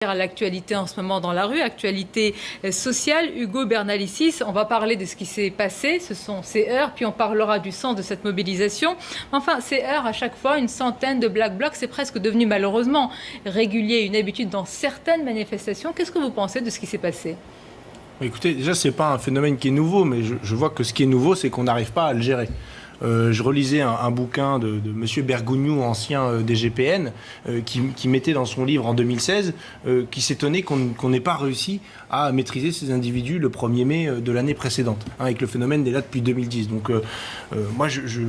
À l'actualité en ce moment dans la rue, actualité sociale. Hugo Bernalicis, on va parler de ce qui s'est passé, ce sont ces heures, puis on parlera du sens de cette mobilisation. Enfin, ces heures, à chaque fois, une centaine de Black Blocs, c'est presque devenu malheureusement régulier, une habitude dans certaines manifestations. Qu'est-ce que vous pensez de ce qui s'est passé ? Écoutez, déjà, c'est pas un phénomène qui est nouveau, mais je vois que ce qui est nouveau, c'est qu'on n'arrive pas à le gérer. Je relisais un bouquin de M. Bergougnou, ancien DGPN, qui mettait dans son livre en 2016, qui s'étonnait qu'on n'ait pas réussi à maîtriser ces individus le 1er mai de l'année précédente, avec le phénomène des là depuis 2010. Donc moi, je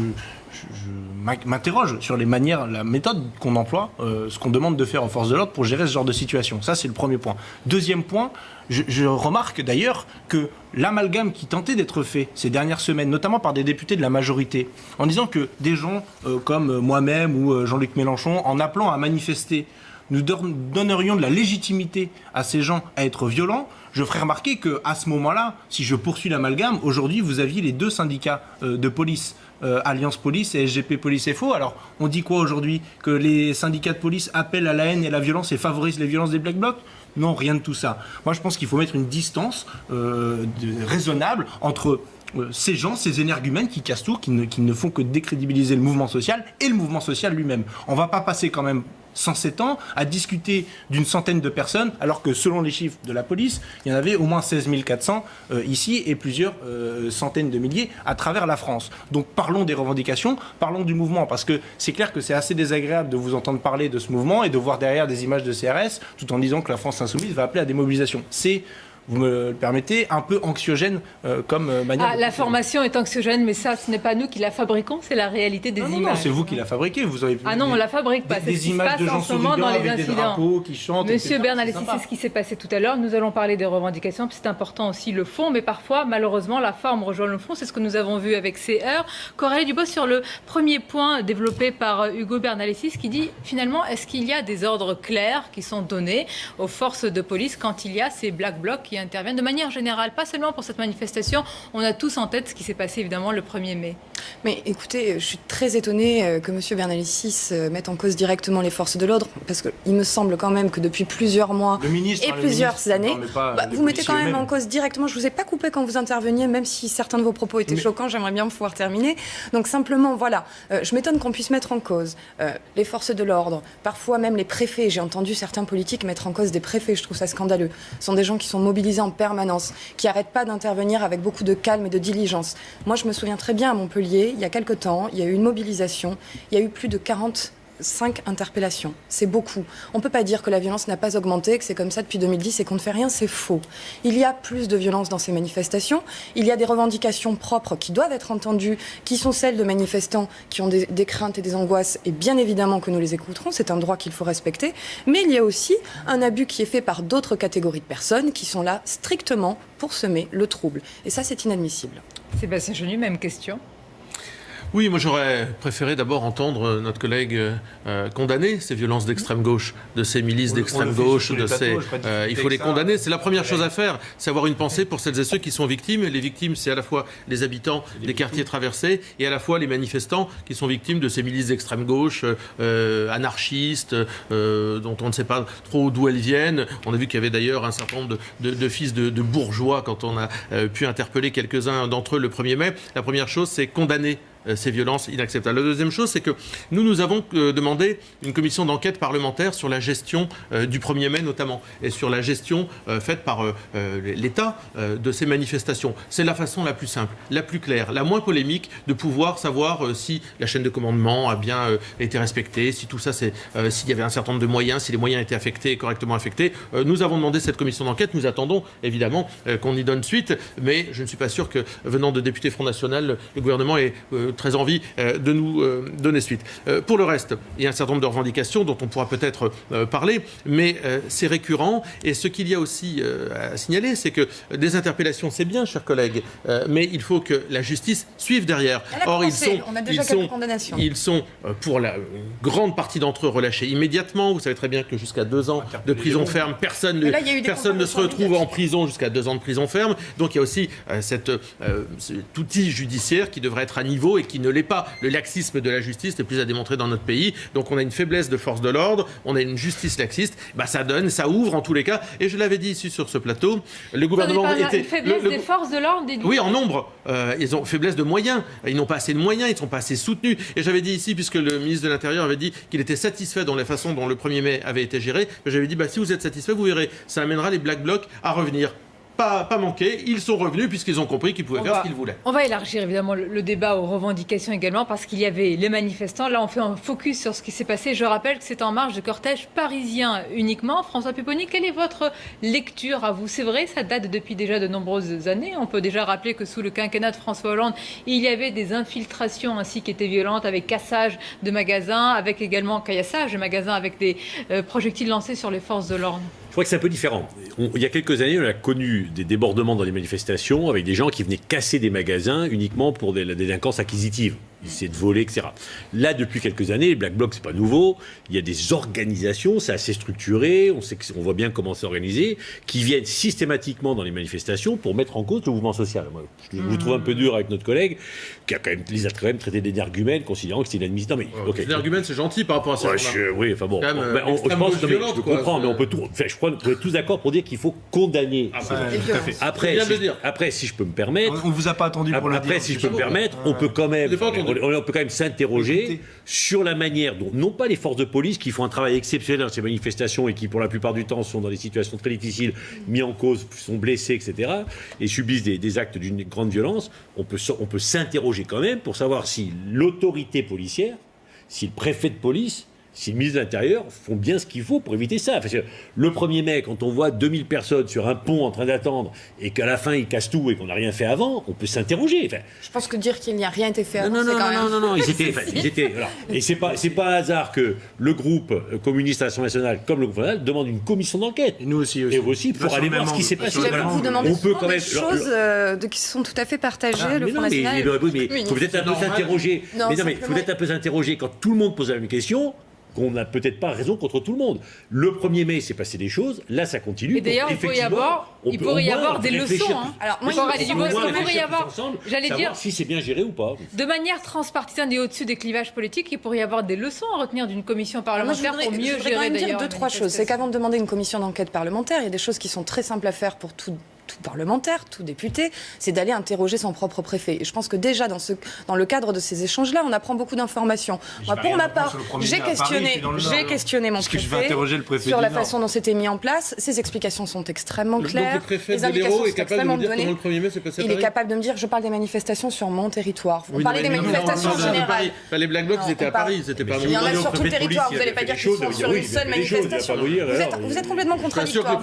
m'interroge sur les manières, la méthode qu'on emploie, ce qu'on demande de faire aux forces de l'ordre pour gérer ce genre de situation. Ça, c'est le premier point. Deuxième point, je remarque d'ailleurs que l'amalgame qui tentait d'être fait ces dernières semaines, notamment par des députés de la majorité, en disant que des gens comme moi-même ou Jean-Luc Mélenchon, en appelant à manifester, nous donnerions de la légitimité à ces gens à être violents, je ferai remarquer qu'à ce moment-là, si je poursuis l'amalgame, aujourd'hui, vous aviez les deux syndicats de police, Alliance Police et SGP Police FO. Alors, on dit quoi aujourd'hui ? Que les syndicats de police appellent à la haine et à la violence et favorisent les violences des Black Blocs ? Non, rien de tout ça. Moi, je pense qu'il faut mettre une distance raisonnable entre ces gens, ces énergumènes qui cassent tout, qui ne font que décrédibiliser le mouvement social et le mouvement social lui-même. On ne va pas passer quand même 107 ans à discuter d'une centaine de personnes, alors que selon les chiffres de la police, il y en avait au moins 16 400 ici et plusieurs centaines de milliers à travers la France. Donc parlons des revendications, parlons du mouvement, parce que c'est clair que c'est assez désagréable de vous entendre parler de ce mouvement et de voir derrière des images de CRS, tout en disant que la France insoumise va appeler à des mobilisations. C'est, vous me le permettez, un peu anxiogène comme manière. La formation est anxiogène, mais ça, ce n'est pas nous qui la fabriquons, c'est la réalité des images. Non, c'est vous qui la fabriquez. Vous avez non, on ne la fabrique pas. C'est ce qui se passe en ce moment dans les incidents. Qui chantent, Monsieur Bernalicis, c'est ce qui s'est passé tout à l'heure. Nous allons parler des revendications, puis c'est important aussi le fond, mais parfois, malheureusement, la forme rejoint le fond. C'est ce que nous avons vu avec ces heures. Coralie Dubos, sur le premier point développé par Hugo Bernalicis, qui dit, finalement, est-ce qu'il y a des ordres clairs qui sont donnés aux forces de police quand il y a ces Black Blocs qui interviennent de manière générale, pas seulement pour cette manifestation. On a tous en tête ce qui s'est passé évidemment le 1er mai. Mais écoutez, je suis très étonnée que M. Bernalicis mette en cause directement les forces de l'ordre, parce qu'il me semble quand même que depuis plusieurs mois et plusieurs années, vous mettez quand même en cause directement. Je ne vous ai pas coupé quand vous interveniez, même si certains de vos propos étaient choquants, j'aimerais bien pouvoir terminer. Donc simplement, voilà, je m'étonne qu'on puisse mettre en cause les forces de l'ordre, parfois même les préfets. J'ai entendu certains politiques mettre en cause des préfets, je trouve ça scandaleux. Ce sont des gens qui sont mobilisés en permanence, qui n'arrêtent pas d'intervenir avec beaucoup de calme et de diligence. Moi, je me souviens très bien à Montpellier, il y a quelque temps, il y a eu une mobilisation, il y a eu plus de 45 interpellations. C'est beaucoup. On ne peut pas dire que la violence n'a pas augmenté, que c'est comme ça depuis 2010 et qu'on ne fait rien, c'est faux. Il y a plus de violence dans ces manifestations, il y a des revendications propres qui doivent être entendues, qui sont celles de manifestants qui ont des craintes et des angoisses, et bien évidemment que nous les écouterons, c'est un droit qu'il faut respecter, mais il y a aussi un abus qui est fait par d'autres catégories de personnes qui sont là strictement pour semer le trouble. Et ça, c'est inadmissible. Sébastien Chenu, même question. Oui, moi j'aurais préféré d'abord entendre notre collègue condamner ces violences d'extrême gauche, de ces milices d'extrême gauche, il faut les condamner. C'est la première chose à faire, c'est avoir une pensée pour celles et ceux qui sont victimes. Et les victimes, c'est à la fois les habitants des quartiers traversés et à la fois les manifestants qui sont victimes de ces milices d'extrême gauche, anarchistes, dont on ne sait pas trop d'où elles viennent. On a vu qu'il y avait d'ailleurs un certain nombre de fils de bourgeois quand on a pu interpeller quelques-uns d'entre eux le 1er mai. La première chose, c'est condamner ces violences inacceptables. La deuxième chose, c'est que nous avons demandé une commission d'enquête parlementaire sur la gestion du 1er mai notamment, et sur la gestion faite par l'État de ces manifestations. C'est la façon la plus simple, la plus claire, la moins polémique de pouvoir savoir si la chaîne de commandement a bien été respectée, si tout ça, s'il y avait un certain nombre de moyens, si les moyens étaient affectés, correctement affectés. Nous avons demandé cette commission d'enquête, nous attendons évidemment qu'on y donne suite, mais je ne suis pas sûr que, venant de députés Front National, le gouvernement ait très envie de nous donner suite. Pour le reste, il y a un certain nombre de revendications dont on pourra peut-être parler, mais c'est récurrent. Et ce qu'il y a aussi à signaler, c'est que des interpellations, c'est bien, chers collègues, mais il faut que la justice suive derrière. Or, ils sont, pour la grande partie d'entre eux, relâchés immédiatement. Vous savez très bien que jusqu'à 2 ans de prison ferme, personne ne se retrouve en prison jusqu'à 2 ans de prison ferme. Donc il y a aussi cet outil judiciaire qui devrait être à niveau et qui ne l'est pas. Le laxisme de la justice n'est plus à démontrer dans notre pays. Donc on a une faiblesse de force de l'ordre, on a une justice laxiste. Ça ouvre en tous les cas. Et je l'avais dit ici sur ce plateau, le gouvernement était... Une faiblesse des forces de l'ordre, oui, en nombre. Ils ont faiblesse de moyens. Ils n'ont pas assez de moyens, ils ne sont pas assez soutenus. Et j'avais dit ici, puisque le ministre de l'Intérieur avait dit qu'il était satisfait de la façon dont le 1er mai avait été géré, j'avais dit, si vous êtes satisfait, vous verrez, ça amènera les Black Blocs à revenir. Pas manqué, ils sont revenus puisqu'ils ont compris qu'ils pouvaient faire ce qu'ils voulaient. On va élargir évidemment le débat aux revendications également parce qu'il y avait les manifestants. Là, on fait un focus sur ce qui s'est passé. Je rappelle que c'est en marge de cortège parisien uniquement. François Pupponi, quelle est votre lecture à vous? C'est vrai, ça date depuis déjà de nombreuses années. On peut déjà rappeler que sous le quinquennat de François Hollande, il y avait des infiltrations ainsi qui étaient violentes avec cassage de magasins, avec également caillassage de magasins avec des projectiles lancés sur les forces de l'ordre. Je crois que c'est un peu différent. Il y a quelques années, on a connu des débordements dans les manifestations avec des gens qui venaient casser des magasins uniquement pour la délinquance acquisitive. Ils essaient de voler, etc. Là, depuis quelques années, les Black Blocs, c'est pas nouveau. Il y a des organisations, c'est assez structuré, on voit bien comment c'est organisé, qui viennent systématiquement dans les manifestations pour mettre en cause le mouvement social. Moi, je vous trouve un peu dur avec notre collègue, qui les a quand même traités d'énergumènes, considérant que c'était inadmissible. L'énergumène, c'est gentil par rapport à ça. Oui, enfin bon. Je comprends, mais on peut tout. Je crois qu'on est tous d'accord pour dire qu'il faut condamner. Après, si je peux me permettre. On vous a pas attendu pour le dire. Après, si je peux me permettre, on peut quand même s'interroger sur la manière dont, non pas les forces de police qui font un travail exceptionnel dans ces manifestations et qui, pour la plupart du temps, sont dans des situations très difficiles, mis en cause, sont blessés, etc., et subissent des actes d'une grande violence, on peut s'interroger quand même pour savoir si l'autorité policière, si le préfet de police, si le ministre de l'Intérieur font bien ce qu'il faut pour éviter ça. Parce que le 1er mai, quand on voit 2000 personnes sur un pont en train d'attendre et qu'à la fin ils cassent tout et qu'on n'a rien fait avant, on peut s'interroger. Je pense que dire qu'il n'y a rien été fait avant, c'est quand même... Non, ils étaient voilà. Et c'est pas un hasard que le groupe communiste à l'Assemblée nationale, comme le groupe national, demande une commission d'enquête. Et nous aussi. Et vous aussi, pour aller voir ce qui s'est passé. Vous demandez souvent des choses qui sont tout à fait partagées, le Front National. Mais il faut peut-être un peu s'interroger. Mais il faut peut-être un peu s'interroger quand tout le monde pose la même question. Qu'on n'a peut-être pas raison contre tout le monde. Le 1er mai, il s'est passé des choses. Là, ça continue. Et d'ailleurs, il pourrait y avoir des leçons. Alors, moi, il pourrait y avoir, j'allais dire, si c'est bien géré ou pas. De manière transpartisane et au-dessus des clivages politiques, il pourrait y avoir des leçons à retenir d'une commission parlementaire pour mieux gérer. Je voudrais dire 2-3 choses. C'est qu'avant de demander une commission d'enquête parlementaire, il y a des choses qui sont très simples à faire pour tout parlementaire, tout député, c'est d'aller interroger son propre préfet. Et je pense que déjà, dans le cadre de ces échanges-là, on apprend beaucoup d'informations. Moi, pour ma part, j'ai questionné mon préfet sur la façon dont c'était mis en place. Ses explications sont extrêmement claires. Donc le préfet de l'Hérault est capable de me dire comment le 1er mai s'est passé à Paris. Il est capable de me dire, je parle des manifestations sur mon territoire. Vous parlez des manifestations générales. Les Black Blocs, c'était à Paris. Il y en a sur tout le territoire. Vous n'allez pas dire qu'ils sont sur une seule manifestation. Vous êtes complètement contradictoire.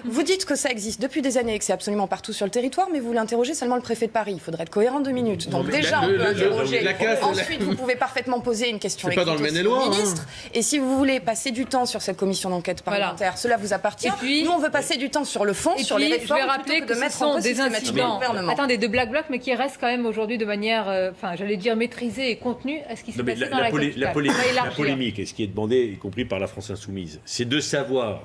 Vous dites que ça existe depuis des années et que c'est absolument partout sur le territoire, mais vous l'interrogez seulement le préfet de Paris. Il faudrait être cohérent 2 minutes. Donc déjà, on peut interroger. Ensuite, vous pouvez parfaitement poser une question écrite au ministre. Et si vous voulez passer du temps sur cette commission d'enquête parlementaire, cela vous appartient. Nous, on veut passer du temps sur le fond, sur les réformes, je vais rappeler que ce sont des incidents, de Black Bloc, mais qui restent quand même aujourd'hui de manière, j'allais dire maîtrisée et contenue à ce qui s'est passé dans la polémique, et ce qui est demandé, y compris par la France Insoumise, c'est de savoir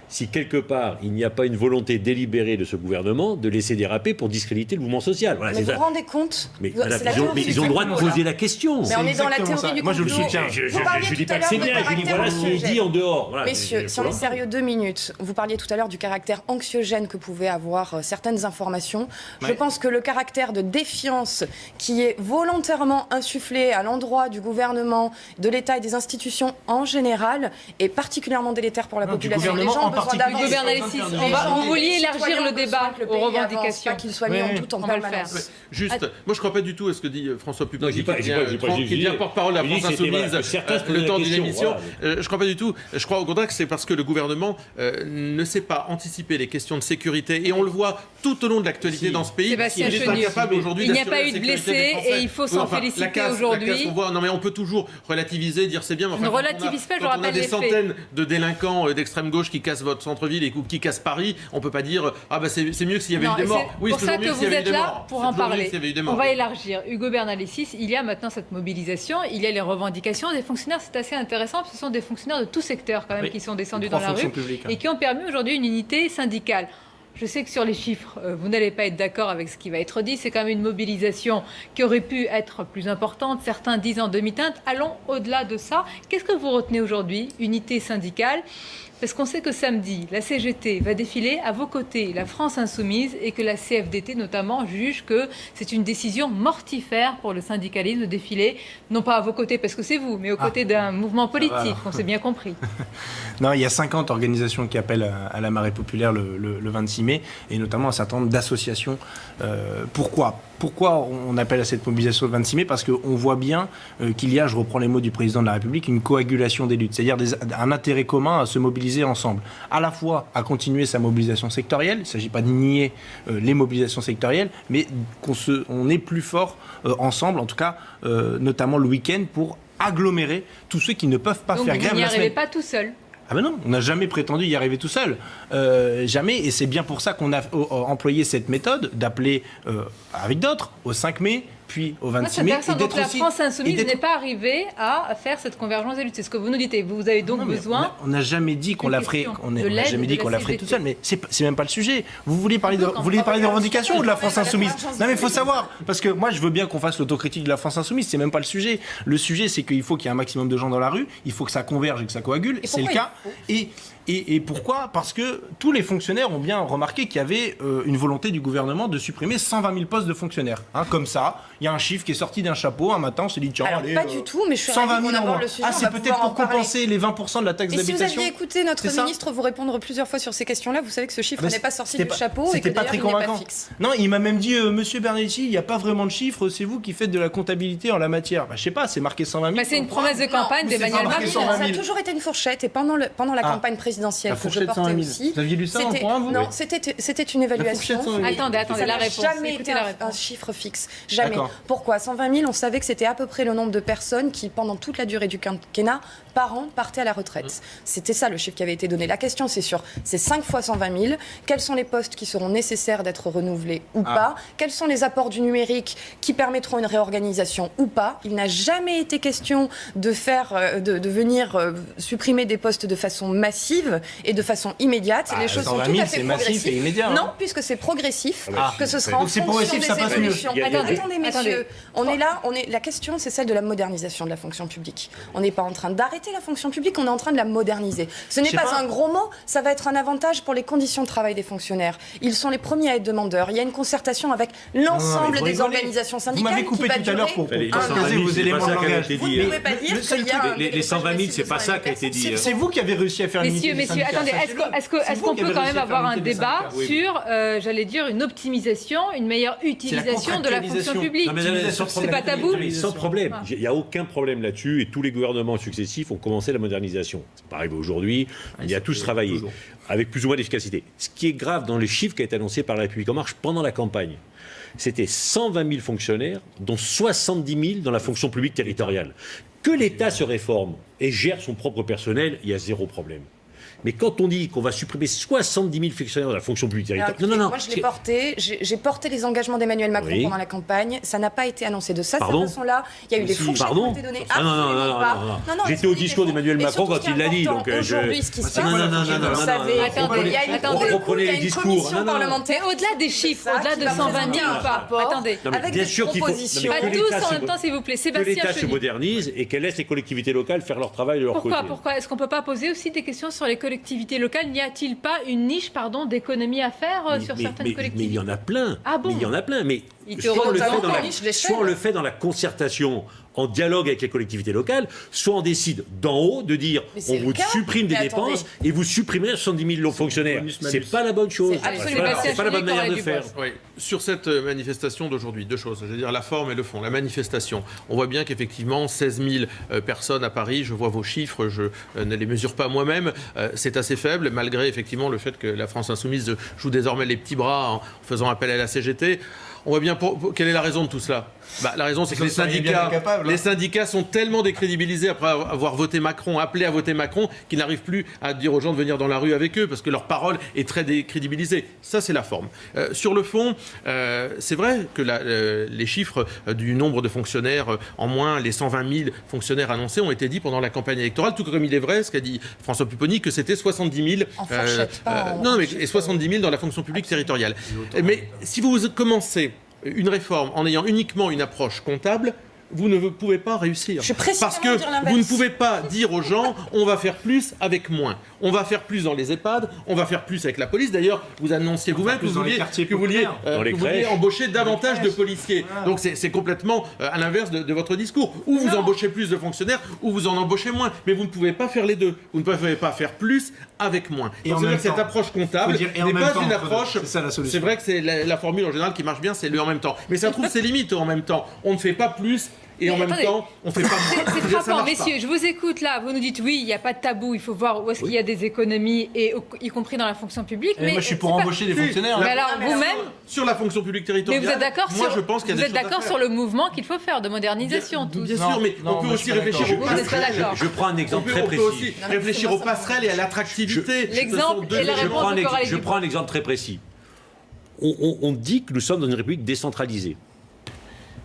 si quelque part il n'y a pas une volonté délibérée de ce gouvernement de laisser déraper pour discréditer le mouvement social. Voilà, mais vous vous rendez compte ils ont le droit de poser la question. Mais on est dans la théorie du complot. Moi je le soutiens. Je ne dis pas que c'est bien, je dis voilà ce qui est dit en dehors. Voilà. Messieurs, si on est sérieux 2 minutes, vous parliez tout à l'heure du caractère anxiogène que pouvaient avoir certaines informations. Je pense que le caractère de défiance qui est volontairement insufflé à l'endroit du gouvernement, de l'État et des institutions en général est particulièrement délétère pour la population. Les gens vous vouliez élargir le débat aux revendications. Qu'il soit mis en doute en permanence. Juste, moi je ne crois pas du tout à ce que dit François Pupponi, qui devient porte-parole de la France Insoumise le temps d'une émission. Je ne crois pas du tout. Je crois au contraire que c'est parce que le gouvernement ne sait pas anticiper les questions de sécurité. Et on le voit tout au long de l'actualité dans ce pays. Il n'est pas capable aujourd'hui d'assurer la sécurité des Français. Il n'y a pas eu de blessés et il faut s'en féliciter aujourd'hui. Non mais on peut toujours relativiser, dire c'est bien. Ne relativise pas, je rappelle les faits. On a des centaines de délinquants d'extrême gauche qui cassent votre centre-ville et qui casse Paris, on peut pas dire c'est mieux que s'il y avait eu des morts. Oui, c'est pour ça que vous êtes là pour en parler. On va élargir. Hugo Bernalicis, il y a maintenant cette mobilisation, il y a les revendications des fonctionnaires. C'est assez intéressant, ce sont des fonctionnaires de tout secteur quand même qui sont descendus dans la rue et qui ont permis aujourd'hui une unité syndicale. Je sais que sur les chiffres, vous n'allez pas être d'accord avec ce qui va être dit. C'est quand même une mobilisation qui aurait pu être plus importante. Certains disent en demi-teinte. Allons au-delà de ça. Qu'est-ce que vous retenez aujourd'hui? Unité syndicale. Parce qu'on sait que samedi, la CGT va défiler à vos côtés, la France Insoumise, et que la CFDT notamment juge que c'est une décision mortifère pour le syndicalisme de défiler, non pas à vos côtés parce que c'est vous, mais aux côtés d'un mouvement politique, on s'est bien compris. Non, il y a 50 organisations qui appellent à la marée populaire le 26 mai, et notamment un certain nombre d'associations. Pourquoi on appelle à cette mobilisation le 26 mai? Parce qu'on voit bien qu'il y a, je reprends les mots du président de la République, une coagulation des luttes, c'est-à-dire un intérêt commun à se mobiliser ensemble, à la fois à continuer sa mobilisation sectorielle, il ne s'agit pas de nier les mobilisations sectorielles, mais qu'on est plus fort ensemble, en tout cas, notamment le week-end, pour agglomérer tous ceux qui ne peuvent pas faire grève la semaine. Vous n'y arrivez pas tout seul? Ah ben non, on n'a jamais prétendu y arriver tout seul. Jamais, et c'est bien pour ça qu'on a employé cette méthode d'appeler avec d'autres au 5 mai, puis au 26 mai. Donc la France Insoumise n'est pas arrivée à faire cette convergence des luttes. C'est ce que vous nous dites. Et vous avez donc besoin... On n'a jamais dit qu'on la ferait, toute seule, mais c'est même pas le sujet. Vous vouliez parler de revendications ou de la France Insoumise? Non mais il faut savoir, parce que moi je veux bien qu'on fasse l'autocritique de la France Insoumise, c'est même pas le sujet. Le sujet c'est qu'il faut qu'il y ait un maximum de gens dans la rue, il faut que ça converge et que ça coagule, c'est le cas. Et pourquoi? Parce que tous les fonctionnaires ont bien remarqué qu'il y avait une volonté du gouvernement de supprimer 120 000 postes de fonctionnaires. Comme ça, il y a un chiffre qui est sorti d'un chapeau, un matin on s'est dit tiens, alors, allez, pas du tout, mais je suis ravie qu'on aborde le sujet. c'est peut-être pour compenser les 20% de la taxe d'habitation. Et si vous aviez écouté notre ministre vous répondre plusieurs fois sur ces questions-là, vous savez que ce chiffre n'est pas sorti du chapeau et que d'ailleurs il n'est pas fixe. Non, il m'a même dit Monsieur Bernalicis, il n'y a pas vraiment de chiffres, c'est vous qui faites de la comptabilité en la matière. Je sais pas, c'est marqué 120 000. C'est une promesse de campagne d'Emmanuel Macron. Ça a toujours été une fourchette et pendant la campagne présidentielle que je portais aussi. Vous aviez lu ça en point, vous? Non, c'était une évaluation. Attendez, la réponse. Jamais été un chiffre fixe. Jamais. Pourquoi 120 000, on savait que c'était à peu près le nombre de personnes qui, pendant toute la durée du quinquennat, par an, partaient à la retraite. C'était ça le chiffre qui avait été donné. La question, c'est sur ces 5 fois 120 000, quels sont les postes qui seront nécessaires d'être renouvelés ou pas? Quels sont les apports du numérique qui permettront une réorganisation ou pas? Il n'a jamais été question de venir supprimer des postes de façon massive et de façon immédiate. Les choses sont tout à fait progressives. Non, puisque c'est progressif, que ce sera en fonction des évolutions. Attendez, messieurs, on est là, la question, c'est celle de la modernisation de la fonction publique. On n'est pas en train d'arrêter la fonction publique, on est en train de la moderniser. Ce n'est pas un gros mot, ça va être un avantage pour les conditions de travail des fonctionnaires. Ils sont les premiers à être demandeurs. Il y a une concertation avec l'ensemble des organisations syndicales. Vous m'avez coupé tout à l'heure pour poser vos éléments de langage. Vous ne pouvez pas dire qu'il y a les 120 000, c'est pas ça qui a été dit. C'est vous qui avez réussi à faire une Messieurs, attendez, est-ce qu'on peut quand même avoir un débat sur, j'allais dire, une optimisation, une meilleure utilisation de la fonction publique? C'est pas tabou? Sans problème. Il n'y a aucun problème là-dessus et tous les gouvernements successifs ont commencé la modernisation. C'est pas arrivé aujourd'hui, il y a tous travaillé avec plus ou moins d'efficacité. Ce qui est grave dans les chiffres qui a été annoncé par la République En Marche pendant la campagne, c'était 120 000 fonctionnaires, dont 70 000 dans la fonction publique territoriale. Que l'État se réforme et gère son propre personnel, il y a zéro problème. Mais quand on dit qu'on va supprimer 70 000 fonctionnaires de la fonction publique territoriale... Non. Moi, je l'ai porté. J'ai porté les engagements d'Emmanuel Macron pendant la campagne. Ça n'a pas été annoncé de cette façon-là. Il y a eu des fourchettes qui ont été données. Non. J'étais au discours d'Emmanuel Macron quand il l'a dit. Aujourd'hui, ce qui se passe, vous savez, il y a une commission parlementaire. Au-delà des chiffres, au-delà de 120 000 ou pas. Attendez. Avec des propositions. Pas tous en même temps, s'il vous plaît. Que l'État se modernise et qu'elle laisse les collectivités locales faire leur travail de leur côté. Pourquoi est-ce qu'on ne peut pas poser aussi des questions sur les collectivités locales? N'y a-t-il pas une niche, d'économie à faire sur certaines collectivités? Mais il y en a plein. Ah bon? Mais il y en a plein. Mais soit on le fait dans la concertation, en dialogue avec les collectivités locales, soit on décide d'en haut de dire on vous supprime des dépenses et vous supprimez 70 000 fonctionnaires. C'est pas la bonne chose. C'est pas la bonne manière de faire. Oui. Sur cette manifestation d'aujourd'hui, deux choses. Je veux dire la forme et le fond. La manifestation, on voit bien qu'effectivement 16 000 personnes à Paris, je vois vos chiffres, je ne les mesure pas moi-même, c'est assez faible, malgré effectivement le fait que la France Insoumise joue désormais les petits bras en faisant appel à la CGT. On voit bien quelle est la raison de tout cela. La raison, c'est que les syndicats sont tellement décrédibilisés après avoir voté Macron, appelé à voter Macron, qu'ils n'arrivent plus à dire aux gens de venir dans la rue avec eux, parce que leur parole est très décrédibilisée. Ça, c'est la forme. Sur le fond, c'est vrai que les chiffres du nombre de fonctionnaires en moins, les 120 000 fonctionnaires annoncés, ont été dit pendant la campagne électorale, tout comme il est vrai, ce qu'a dit François Pupponi, que c'était 70 000... En fourchette, et 70 000 dans la fonction publique territoriale. Mais si vous commencez une réforme en ayant uniquement une approche comptable, vous ne pouvez pas réussir. Parce que vous ne pouvez pas dire aux gens on va faire plus avec moins. On va faire plus dans les EHPAD, on va faire plus avec la police. D'ailleurs, vous annonciez vous-même que vous vouliez embaucher davantage de policiers. Donc c'est complètement à l'inverse de votre discours. Ou vous embauchez plus de fonctionnaires, ou vous en embauchez moins. Mais vous ne pouvez pas faire les deux. Vous ne pouvez pas faire plus avec moins. Donc c'est-à-dire que cette approche comptable n'est pas une approche... C'est vrai que c'est la formule en général qui marche bien, c'est le en même temps. Mais ça trouve ses limites en même temps. On ne fait pas plus... Et en même temps, on ne fait pas moins. C'est frappant, messieurs, je vous écoute là, vous nous dites oui, il n'y a pas de tabou, il faut voir où est-ce qu'il y a des économies, y compris dans la fonction publique. Mais moi je suis pour embaucher des fonctionnaires. Mais alors vous-même sur la fonction publique territoriale, mais vous êtes d'accord je pense qu'il y a des choses à faire. Vous êtes d'accord sur le mouvement qu'il faut faire de modernisation Bien sûr, mais on peut aussi réfléchir aux passerelles. Je prends un exemple très précis. On peut aussi réfléchir aux passerelles et à l'attractivité. L'exemple et la réponse de Coralie. Je prends un exemple très précis. On dit que nous sommes dans une république décentralisée.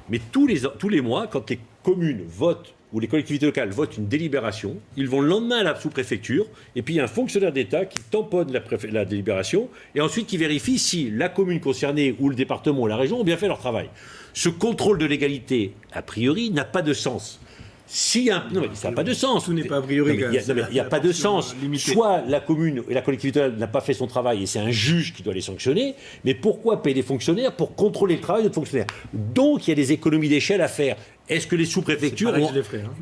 Mais tous les mois, quand les communes votent ou les collectivités locales votent une délibération, ils vont le lendemain à la sous-préfecture et puis il y a un fonctionnaire d'État qui tamponne la délibération et ensuite qui vérifie si la commune concernée ou le département ou la région ont bien fait leur travail. Ce contrôle de légalité, a priori, n'a pas de sens. Non, mais ça n'a pas de sens. Tout n'est pas a priori. Il n'y a pas de sens. Soit la commune et la collectivité n'a pas fait son travail et c'est un juge qui doit les sanctionner, mais pourquoi payer les fonctionnaires pour contrôler le travail de fonctionnaires? Donc il y a des économies d'échelle à faire. Est-ce que les sous-préfectures...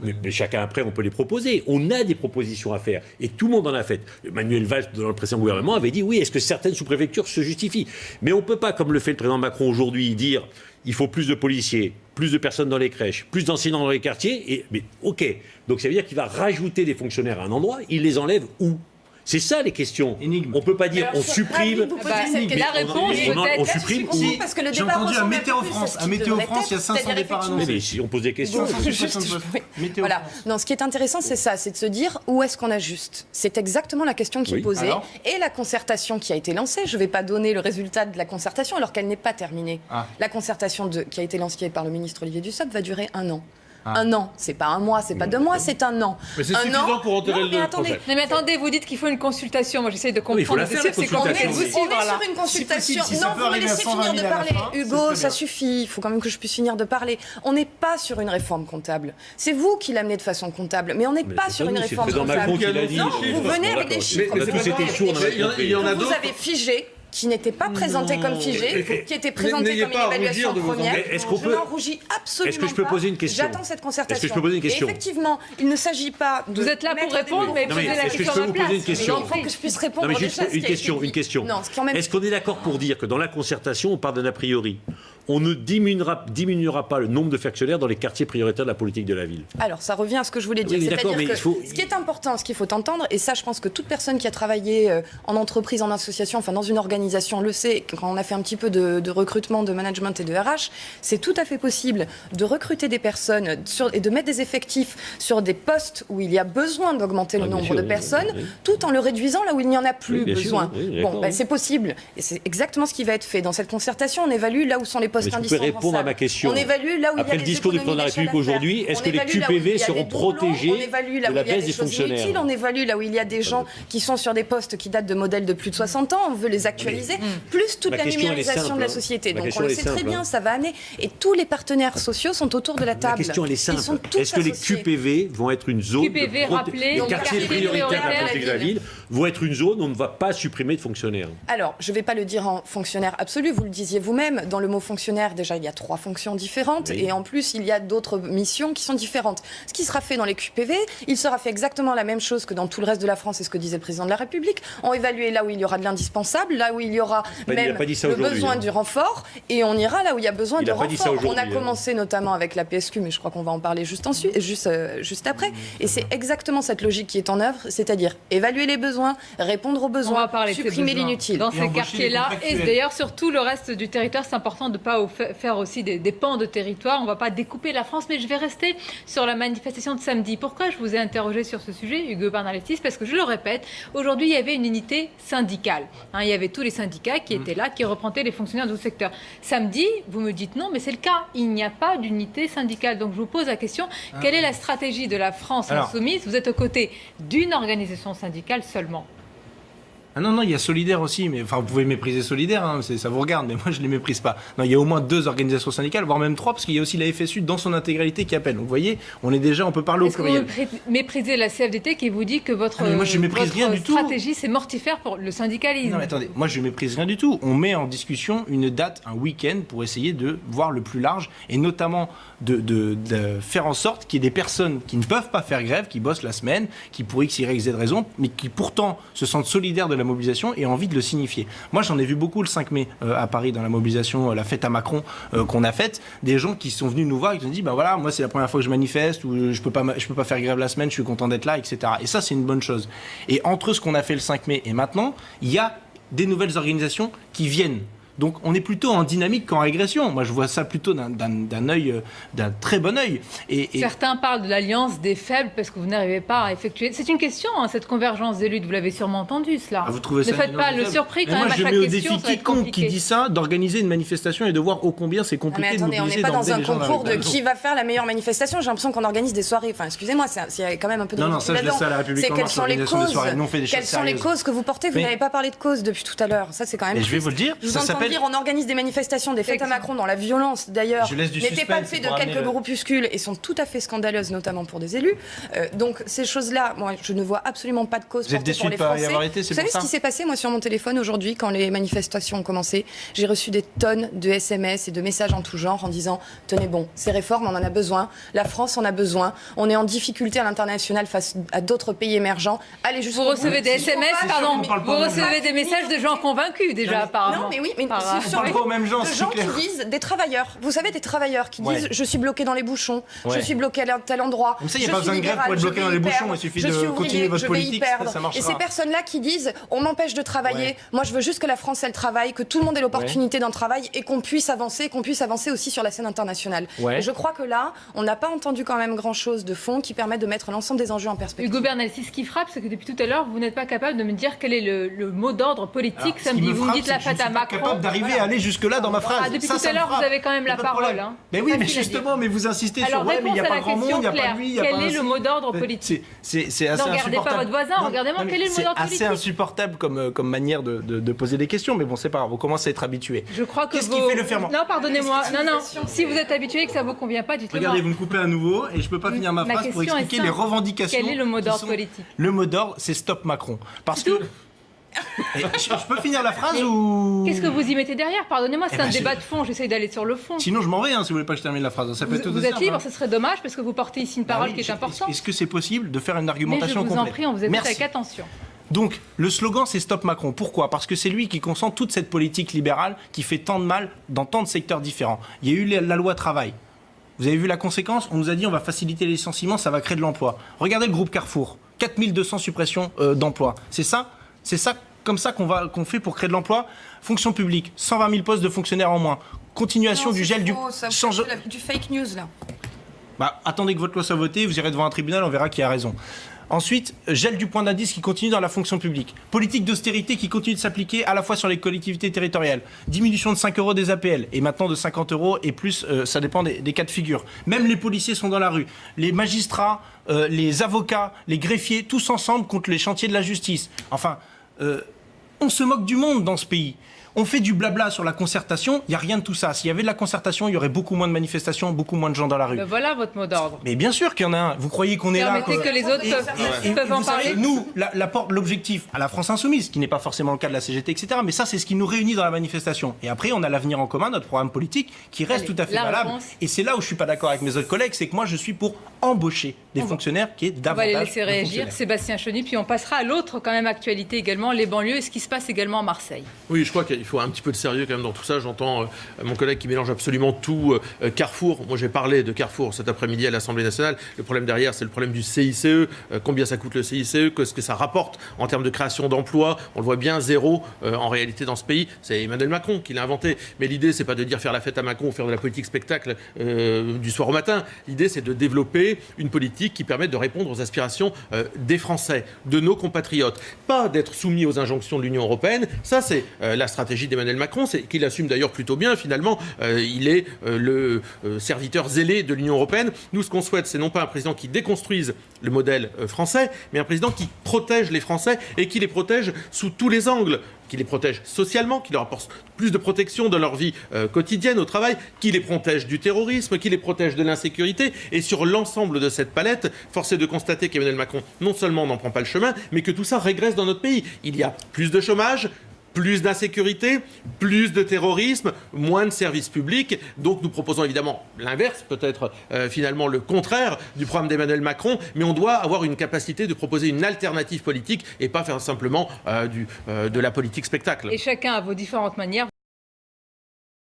mais chacun après, on peut les proposer. On a des propositions à faire. Et tout le monde en a fait. Manuel Valls, dans le précédent gouvernement, avait dit oui, est-ce que certaines sous-préfectures se justifient? Mais on ne peut pas, comme le fait le président Macron aujourd'hui, dire il faut plus de policiers, plus de personnes dans les crèches, plus d'enseignants dans les quartiers. Mais ok. Donc ça veut dire qu'il va rajouter des fonctionnaires à un endroit. Il les enlève où? C'est ça les questions. Énigme. On ne peut pas dire on supprime. La réponse, on supprime. Parce que le j'ai entendu à Météo France. À Météo France, il y a 500 départs annoncés. Mais si on pose des questions. Voilà. Non, ce qui est intéressant, c'est ça, c'est de se dire où est-ce qu'on ajuste. C'est exactement la question qui est posée. Et la concertation qui a été lancée, je ne vais pas donner le résultat de la concertation alors qu'elle n'est pas terminée. La concertation qui a été lancée par le ministre Olivier Dussopt va durer 1 an. Un an, c'est pas 1 mois, c'est pas 2 mois, c'est 1 an. Mais c'est suffisant pour enterrer le projet. Mais attendez, vous dites qu'il faut une consultation. Moi, j'essaie de comprendre. Il faut la faire, la consultation. On est sur une consultation. Non, vous me laissez finir de parler. Hugo, ça suffit. Il faut quand même que je puisse finir de parler. On n'est pas sur une réforme comptable. C'est vous qui l'amenez de façon comptable, mais on n'est pas sur une réforme comptable. Non, vous venez avec des chiffres. Vous avez figé, qui n'était pas présenté comme figé, qui était présenté comme une évaluation première. Je n'en rougis absolument pas. Est-ce que je peux poser une question? J'attends cette concertation. Est-ce que je peux poser une question? Et effectivement, il ne s'agit pas de... Vous êtes là pour répondre, mais posez la question à ma place. Il faut que je puisse répondre déjà à ce qui a été dit. Une question. Est-ce qu'on est d'accord pour dire que dans la concertation, on part d'un a priori? On ne diminuera pas le nombre de fonctionnaires dans les quartiers prioritaires de la politique de la ville. Alors, ça revient à ce que je voulais dire. Oui, c'est-à-dire que ce qui est important, ce qu'il faut entendre, et ça, je pense que toute personne qui a travaillé en entreprise, en association, enfin dans une organisation, le sait, quand on a fait un petit peu de recrutement, de management et de RH, c'est tout à fait possible de recruter des personnes et de mettre des effectifs sur des postes où il y a besoin d'augmenter le nombre de personnes, tout en le réduisant là où il n'y en a plus besoin. C'est possible. Et c'est exactement ce qui va être fait. Dans cette concertation, on évalue là où sont les postes indispensables. Vous pouvez répondre à ma question. On évalue là où après il y a le discours du président de la République aujourd'hui, est-ce que les QPV seront protégés de la baisse des fonctionnaires? On évalue là où il y a des gens qui sont sur des postes qui datent de modèles de plus de 60 ans, on veut les actualiser, plus toute la numérisation de la société. Donc on le sait très bien, ça va amener. Et tous les partenaires sociaux sont autour de la table. La question elle est simple. Est-ce que les QPV vont être une zone les quartiers prioritaires de la politique de la ville vont être une zone où on ne va pas supprimer de fonctionnaires? Alors, je ne vais pas le dire en fonctionnaire absolu, vous le disiez vous-même, dans le mot fonctionnaire, déjà il y a 3 fonctions différentes et en plus il y a d'autres missions qui sont différentes. Ce qui sera fait dans les QPV, il sera fait exactement la même chose que dans tout le reste de la France, c'est ce que disait le président de la République. On va évaluer là où il y aura de l'indispensable, là où il y aura même le besoin du renfort et on ira là où il y a besoin de renfort. On a commencé notamment avec la PSQ, mais je crois qu'on va en parler juste après. Et c'est exactement cette logique qui est en œuvre, c'est-à-dire évaluer les besoins, répondre aux besoins, supprimer l'inutile. Dans ces quartiers-là et d'ailleurs sur tout le reste du territoire, c'est important de ne pas pas faire aussi des pans de territoire, on ne va pas découper la France, mais je vais rester sur la manifestation de samedi. Pourquoi je vous ai interrogé sur ce sujet, Ugo Bernalicis? Parce que je le répète, aujourd'hui il y avait une unité syndicale. Il y avait tous les syndicats qui étaient là, qui représentaient les fonctionnaires du secteur. Samedi, vous me dites non, mais c'est le cas. Il n'y a pas d'unité syndicale. Donc je vous pose la question, quelle est la stratégie de la France insoumise? Vous êtes aux côtés d'une organisation syndicale seulement. Ah non, il y a Solidaire aussi, mais enfin vous pouvez mépriser Solidaire, ça vous regarde, mais moi je ne les méprise pas. Non, il y a au moins 2 organisations syndicales, voire même 3, parce qu'il y a aussi la FSU dans son intégralité qui appelle. Donc vous voyez, on peut parler au pluriel. Est-ce que vous méprisez la CFDT qui vous dit que votre stratégie c'est mortifère pour le syndicalisme? Non mais attendez, moi je ne méprise rien du tout. On met en discussion une date, un week-end, pour essayer de voir le plus large, et notamment de faire en sorte qu'il y ait des personnes qui ne peuvent pas faire grève, qui bossent la semaine, qui pour X, Y, Z raison, mais qui pourtant se sentent solidaires de la mobilisation et ont envie de le signifier. Moi, j'en ai vu beaucoup le 5 mai à Paris dans la mobilisation, la fête à Macron qu'on a faite, des gens qui sont venus nous voir et qui nous ont dit, ben voilà, moi c'est la première fois que je manifeste, ou je peux pas faire grève la semaine, je suis content d'être là, etc. Et ça, c'est une bonne chose. Et entre ce qu'on a fait le 5 mai et maintenant, il y a des nouvelles organisations qui viennent. Donc on est plutôt en dynamique qu'en régression. Moi je vois ça plutôt d'un très bon œil. Et certains parlent de l'alliance des faibles parce que vous n'arrivez pas à effectuer. C'est une question, cette convergence des luttes, vous l'avez sûrement entendu cela. Vous trouvez ça? Ne faites pas le surpris quand même à chaque question. Moi je mets au défi quiconque qui dit ça d'organiser une manifestation et de voir ô combien c'est compliqué de mobiliser. On n'est pas dans un concours de qui va faire la meilleure manifestation. J'ai l'impression qu'on organise des soirées. Enfin excusez-moi, il y a quand même un peu de non, ça je laisse ça à la République en marche, l'organisation des soirées. Nous on fait des choses sérieuses. Quelles sont les causes que vous portez? Vous n'avez pas parlé de causes depuis tout à l'heure. Ça c'est quand même. Je vais vous le dire. Ça s'appelle. On organise des manifestations, des fêtes à Macron, dont la violence d'ailleurs n'était pas le fait de quelques groupuscules et sont tout à fait scandaleuses, notamment pour des élus. Donc ces choses-là, moi je ne vois absolument pas de cause portée pour les Français. Vous savez ce qui s'est passé moi sur mon téléphone aujourd'hui quand les manifestations ont commencé? J'ai reçu des tonnes de SMS et de messages en tout genre en disant tenez bon, ces réformes on en a besoin, la France en a besoin, on est en difficulté à l'international face à d'autres pays émergents. Allez jusqu'au bout. Vous recevez des SMS, pardon, vous recevez des messages de gens convaincus déjà apparemment. Non mais oui, mais c'est pas aux mêmes gens. De gens qui disent, des travailleurs, vous savez, des travailleurs qui disent je suis bloqué dans les bouchons, je suis bloqué à tel endroit. Comme ça, il n'y a pas besoin de grève pour être bloqué dans les bouchons, il suffit de continuer votre politique, ça marchera. Et ces personnes-là qui disent on m'empêche de travailler, moi je veux juste que la France elle travaille, que tout le monde ait l'opportunité d'un travail et qu'on puisse avancer aussi sur la scène internationale. Et je crois que là, on n'a pas entendu quand même grand-chose de fond qui permet de mettre l'ensemble des enjeux en perspective. Hugo Bernalicis, ce qui frappe, c'est que depuis tout à l'heure, vous n'êtes pas capable de me dire quel est le mot d'ordre politique samedi. Vous me dites la fête à Macron. Je suis pas capable d'arriver à aller jusque-là dans ma phrase. Depuis tout à l'heure, vous avez quand même la parole. Mais oui, mais justement, mais vous insistez sur mais il n'y a pas grand monde, il n'y a pas lui, il n'y a pas. Quel est le mot d'ordre politique? C'est assez insupportable. Ne regardez pas votre voisin, regardez-moi quel est le mot d'ordre politique. C'est assez insupportable comme manière de poser des questions, mais bon, c'est pas grave, on commence à être habitué. Je crois que qu'est-ce qui fait le ferment? Non, pardonnez-moi. Non. Si vous êtes habitué et que ça vous convient pas, dites-le. Regardez, vous me coupez à nouveau et je peux pas finir ma phrase pour expliquer les revendications. Quel est le mot d'ordre politique? Le mot d'ordre, c'est Stop Macron. Parce que je peux finir la phrase ou... Qu'est-ce que vous y mettez derrière? Pardonnez-moi, c'est un débat de fond, j'essaye d'aller sur le fond. Sinon je m'en vais si vous voulez pas que je termine la phrase. Ça peut vous êtes libre, ce serait dommage parce que vous portez ici une parole qui est importante. Est-ce que c'est possible de faire une argumentation complète? Mais je vous en prie, on vous écoute avec attention. Donc, le slogan, c'est Stop Macron. Pourquoi? Parce que c'est lui qui concentre toute cette politique libérale qui fait tant de mal dans tant de secteurs différents. Il y a eu la loi travail. Vous avez vu la conséquence? On nous a dit on va faciliter les licenciements, ça va créer de l'emploi. Regardez le groupe Carrefour. 4200 suppressions d'emplois. C'est ça comme ça qu'on fait pour créer de l'emploi. Fonction publique, 120 000 postes de fonctionnaires en moins. Continuation du gel du fake news là. Attendez que votre loi soit votée, vous irez devant un tribunal, on verra qui a raison. Ensuite, gel du point d'indice qui continue dans la fonction publique. Politique d'austérité qui continue de s'appliquer à la fois sur les collectivités territoriales. Diminution de 5 € des APL et maintenant de 50 € et plus, ça dépend des cas de figure. Même les policiers sont dans la rue. Les magistrats, les avocats, les greffiers, tous ensemble contre les chantiers de la justice. Enfin, on se moque du monde dans ce pays. On fait du blabla sur la concertation, il n'y a rien de tout ça. S'il y avait de la concertation, il y aurait beaucoup moins de manifestations, beaucoup moins de gens dans la rue. Voilà votre mot d'ordre. Mais bien sûr qu'il y en a un. Vous croyez qu'on est là? Permettez que les autres peuvent en parler. Nous, l'objectif à la France Insoumise, qui n'est pas forcément le cas de la CGT, etc. Mais ça, c'est ce qui nous réunit dans la manifestation. Et après, on a l'avenir en commun, notre programme politique, qui reste tout à fait valable. Et c'est là où je ne suis pas d'accord avec mes autres collègues, c'est que moi, je suis pour embaucher des fonctionnaires qui est davantage. On va les laisser réagir, Sébastien Chenu, puis on passera à l'autre quand même actualité également, les banlieues et ce qui se passe également à Marseille. Oui, je crois qu'il il faut un petit peu de sérieux quand même dans tout ça. J'entends mon collègue qui mélange absolument tout. Carrefour, moi j'ai parlé de Carrefour cet après-midi à l'Assemblée nationale. Le problème derrière, c'est le problème du CICE. Combien ça coûte le CICE? Qu'est-ce que ça rapporte en termes de création d'emplois? On le voit bien, zéro en réalité dans ce pays. C'est Emmanuel Macron qui l'a inventé. Mais l'idée, c'est pas de dire faire la fête à Macron ou faire de la politique spectacle du soir au matin. L'idée, c'est de développer une politique qui permette de répondre aux aspirations des Français, de nos compatriotes. Pas d'être soumis aux injonctions de l'Union européenne. Ça, c'est la stratégie d'Emmanuel Macron, c'est qu'il assume d'ailleurs plutôt bien. Finalement, il est le serviteur zélé de l'Union européenne. Nous, ce qu'on souhaite, c'est non pas un président qui déconstruise le modèle français, mais un président qui protège les Français et qui les protège sous tous les angles, qui les protège socialement, qui leur apporte plus de protection dans leur vie quotidienne, au travail, qui les protège du terrorisme, qui les protège de l'insécurité. Et sur l'ensemble de cette palette, force est de constater qu'Emmanuel Macron, non seulement n'en prend pas le chemin, mais que tout ça régresse dans notre pays. Il y a plus de chômage, plus d'insécurité, plus de terrorisme, moins de services publics. Donc nous proposons évidemment l'inverse, peut-être finalement le contraire du programme d'Emmanuel Macron, mais on doit avoir une capacité de proposer une alternative politique et pas faire simplement de la politique spectacle. Et chacun à vos différentes manières.